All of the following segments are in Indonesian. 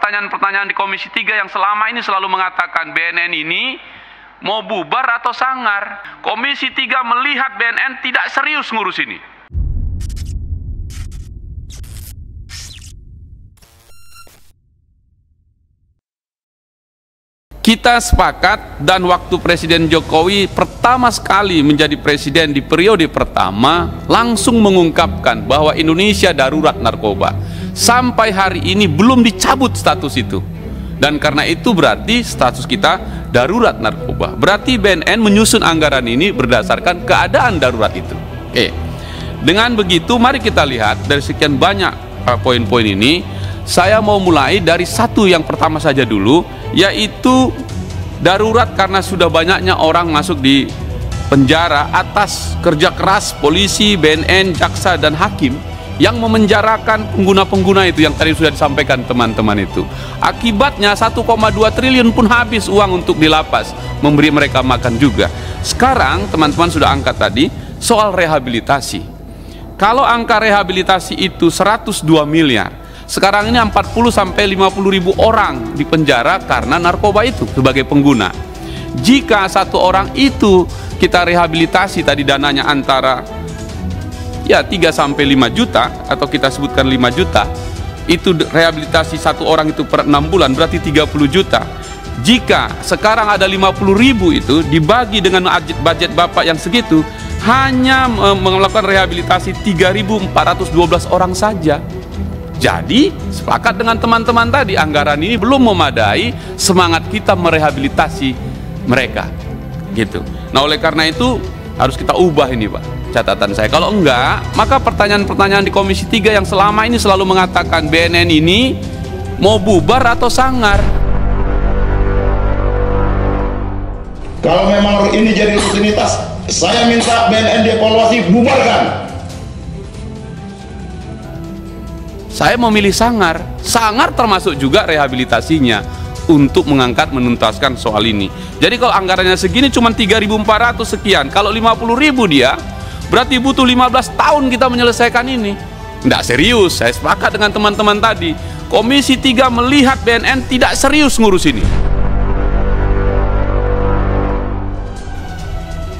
pertanyaan-pertanyaan di Komisi 3 yang selama ini selalu mengatakan BNN ini mau bubar atau sangar. Komisi 3 melihat BNN tidak serius ngurus ini. Kita sepakat, dan waktu Presiden Jokowi pertama sekali menjadi presiden di periode pertama langsung mengungkapkan bahwa Indonesia darurat narkoba. Sampai hari ini belum dicabut status itu. Dan karena itu berarti status kita darurat narkoba. Berarti BNN menyusun anggaran ini berdasarkan keadaan darurat itu. Oke. Dengan begitu mari kita lihat dari sekian banyak poin-poin ini. Saya mau mulai dari satu yang pertama saja dulu, yaitu darurat karena sudah banyaknya orang masuk di penjara atas kerja keras polisi, BNN, jaksa, dan hakim yang memenjarakan pengguna-pengguna itu yang tadi sudah disampaikan teman-teman itu. Akibatnya 1,2 triliun pun habis uang untuk di lapas, memberi mereka makan juga. Sekarang teman-teman sudah angkat tadi soal rehabilitasi. Kalau angka rehabilitasi itu 102 miliar, sekarang ini 40 sampai 50 ribu orang di penjara karena narkoba itu sebagai pengguna. Jika satu orang itu kita rehabilitasi, tadi dananya antara 3 sampai 5 juta atau kita sebutkan 5 juta, itu rehabilitasi satu orang itu per 6 bulan berarti 30 juta. Jika sekarang ada 50 ribu itu dibagi dengan budget Bapak yang segitu, hanya melakukan rehabilitasi 3.412 orang saja. Jadi sepakat dengan teman-teman tadi, anggaran ini belum memadai semangat kita merehabilitasi mereka gitu. Nah oleh karena itu harus kita ubah ini Pak, catatan saya. Kalau enggak, maka pertanyaan-pertanyaan di Komisi 3 yang selama ini selalu mengatakan BNN ini mau bubar atau sangar. Kalau memang ini jadi rutinitas, saya minta BNN dievaluasi, bubarkan. Saya memilih sangar. Sangar termasuk juga rehabilitasinya untuk mengangkat menuntaskan soal ini. Jadi kalau anggarannya segini cuma 3.400 sekian, kalau 50.000 dia berarti butuh 15 tahun kita menyelesaikan ini. Tidak serius. Saya sepakat dengan teman-teman tadi. Komisi 3 melihat BNN tidak serius ngurus ini.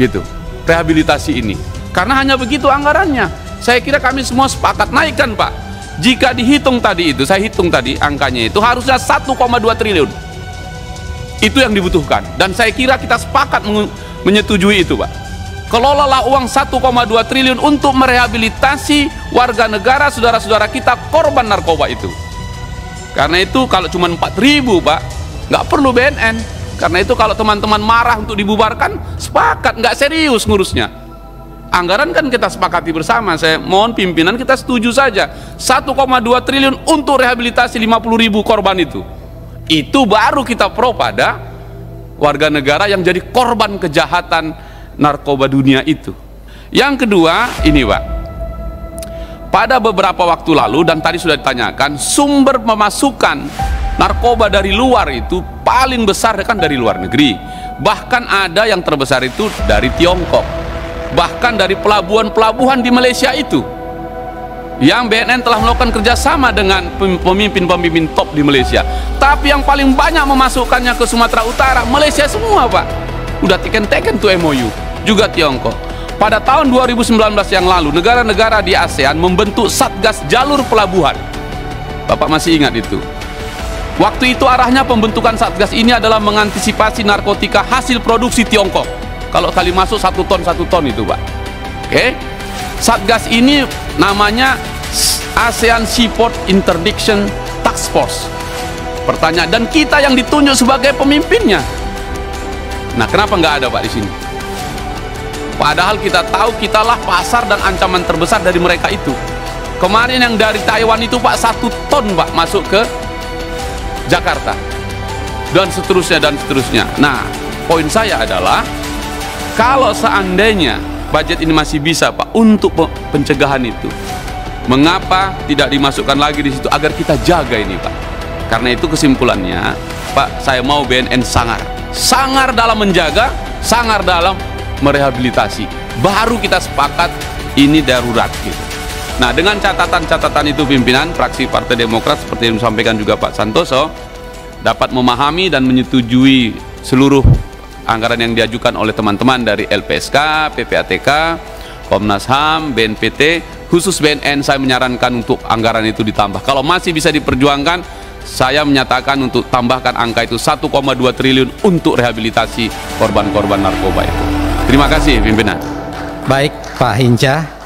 Gitu. Rehabilitasi ini. Karena hanya begitu anggarannya. Saya kira kami semua sepakat naikkan Pak. Jika dihitung tadi itu, saya hitung tadi angkanya itu harusnya 1,2 triliun. Itu yang dibutuhkan. Dan saya kira kita sepakat menyetujui itu Pak. Kelolalah uang 1,2 triliun untuk merehabilitasi warga negara, saudara-saudara kita korban narkoba itu. Karena itu kalau cuma 4.000 Pak, nggak perlu BNN. Karena itu kalau teman-teman marah untuk dibubarkan, sepakat, nggak serius ngurusnya. Anggaran kan kita sepakati bersama. Saya mohon pimpinan kita setuju saja 1,2 triliun untuk rehabilitasi 50.000 korban itu. Itu baru kita pro pada warga negara yang jadi korban kejahatan narkoba dunia itu. Yang kedua ini Pak, pada beberapa waktu lalu dan tadi sudah ditanyakan, sumber pemasukan narkoba dari luar itu paling besar kan dari luar negeri. Bahkan ada yang terbesar itu dari Tiongkok. Bahkan dari pelabuhan-pelabuhan di Malaysia itu, yang BNN telah melakukan kerjasama dengan pemimpin-pemimpin top di Malaysia. Tapi yang paling banyak memasukkannya ke Sumatera Utara, Malaysia semua Pak. Udah teken-teken tuh MOU. Juga Tiongkok. Pada tahun 2019 yang lalu, negara-negara di ASEAN membentuk Satgas Jalur Pelabuhan. Bapak masih ingat itu? Waktu itu arahnya pembentukan Satgas ini adalah mengantisipasi narkotika hasil produksi Tiongkok. Kalau kali masuk 1 ton itu Pak. Oke. Satgas ini namanya ASEAN Seaport Interdiction Task Force. Pertanyaan, dan kita yang ditunjuk sebagai pemimpinnya. Nah, kenapa nggak ada Pak di sini? Padahal kita tahu kitalah pasar dan ancaman terbesar dari mereka itu. Kemarin yang dari Taiwan itu Pak 1 ton Pak masuk ke Jakarta. Dan seterusnya dan seterusnya. Nah, poin saya adalah kalau seandainya budget ini masih bisa Pak untuk pencegahan itu, mengapa tidak dimasukkan lagi di situ agar kita jaga ini Pak? Karena itu kesimpulannya Pak, saya mau BNN sangar. Sangar dalam menjaga, sangar dalam merehabilitasi. Baru kita sepakat ini darurat gitu. Nah, dengan catatan-catatan itu pimpinan fraksi Partai Demokrat seperti yang disampaikan juga Pak Santoso dapat memahami dan menyetujui seluruh anggaran yang diajukan oleh teman-teman dari LPSK, PPATK, Komnas HAM, BNPT, khusus BNN saya menyarankan untuk anggaran itu ditambah. Kalau masih bisa diperjuangkan, saya menyatakan untuk tambahkan angka itu 1,2 triliun untuk rehabilitasi korban-korban narkoba itu. Terima kasih pimpinan. Baik Pak Hinca.